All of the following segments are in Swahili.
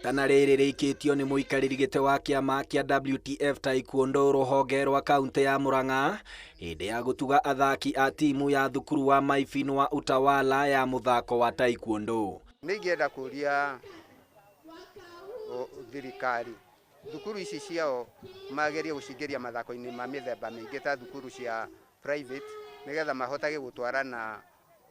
Itana rĩrĩ rĩikĩtio nĩ mũikarĩri gĩtĩ wa kĩama kĩa WTF Taekwondo rũhonge rwa kaunti ya Murang'a hĩndĩ ya gũtuga athaki a timu ya thukuru wa Maifin wa Utawala ya mũthako wa Taekwondo. Nĩngĩenda kũria thirikari thukuru ici ciao magerie gũcingĩria mathako-inĩ ma mĩthemba mĩingĩ ta thukuru cia private nĩgetha mahotage gũtwarana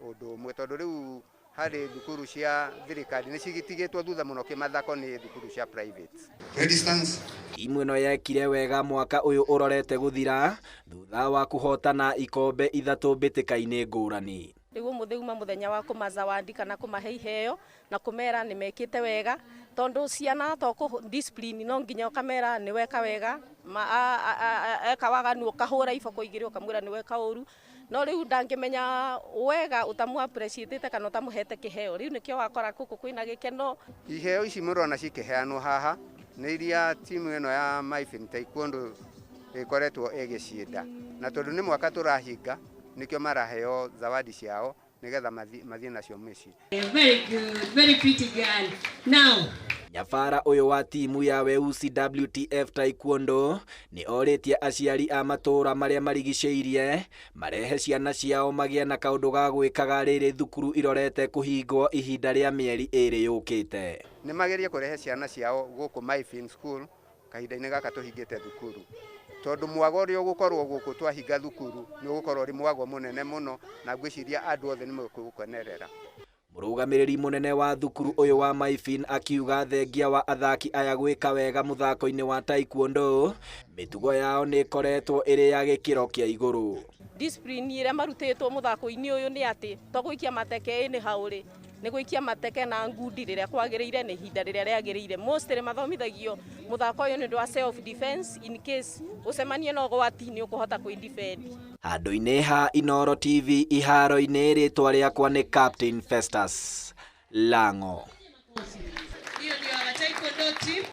ũndũ ũmwe, tondũ rĩu harĩ thukuru cia thirikari nĩ cigitigĩtwo thutha mũno kĩmathako nĩ thukuru cia private. Timu ĩno yekire wega mwaka ũyũ ũrorete gũthira thutha wa kũhotana ikombe ithatũ mbĩtĩka-inĩ ngũrani. Rĩu mũthenya mũthenya wa kũmazawadi kana kũmahe iheo na kũmera nĩ mekĩte wega, tondũ ciana to discipline no nginya kamera nĩ weka wega eka waganu ukahũra iboko igĩrĩ ukamwĩra nĩ weka ũru, no rĩu ndangĩmenya wega utamu appreciate kana utamuhete kĩheo. Rĩu nĩkĩo wakora gũkũ kwĩna gĩkeno. Iheo ici mũrona cikĩheanwo haha nĩ iria timu ĩno ya Maifin Taekwondo ĩkoretwo ĩgĩcienda, na tondũ nĩ mwaka tũrahinga nĩkĩo maraheo zawadi ciao nĩgetha mathiĩ nacio mũciĩ. Very good, very pretty girl. Now nyabara ũyũ wa timu ya Weusi WTF Taekwondo nĩ orĩtie aciari a matũra marĩa marigicĩirie marehe ciana ciao magĩe na kaũndũ ga gwĩkaga rĩrĩ thukuru irorete kũhingwo ihinda rĩa mĩeri ĩrĩ yũkĩte. Nĩ magerie kũrehe ciana ciao gũkũ Maifin School kahinda-inĩ gaka tũhingĩte thukuru, tondũ mwago ũrĩa ũgũkorwo gũkũ twahinga thukuru nĩ ũgũkorwo ũrĩ mwago mũnene mũno na ngwĩciria andũ othe nĩ megũkenerera. Mũrũgamĩrĩri mũnene wa thukuru ũyũ wa Maifin akiuga thengia wa athaki aya gwĩka wega mũthako-inĩ wa Taekwondo mĩtugo yao nĩ ĩkoretwo ĩrĩ ya gĩkĩro kĩa igũrũ. Discipline ĩrĩa marutĩtwo mũthako-inĩ ũyũ nĩ atĩ to gũikia mateke nĩ haũrĩ, nĩ gũikia mateke na ngundi rĩrĩa kwagĩrĩire nĩ ihinda rĩrĩa rĩagĩrĩire. Mostly mathomithagio mũthako ũyũ nĩ ũndũ wa self defense in case ũcemanie na ũgwati nĩ ũkũhota kwĩdefend. Handũ-inĩ ha Inooro TV iharo-inĩ rĩtwa rĩakwa nĩ Captain Festus Lang'o.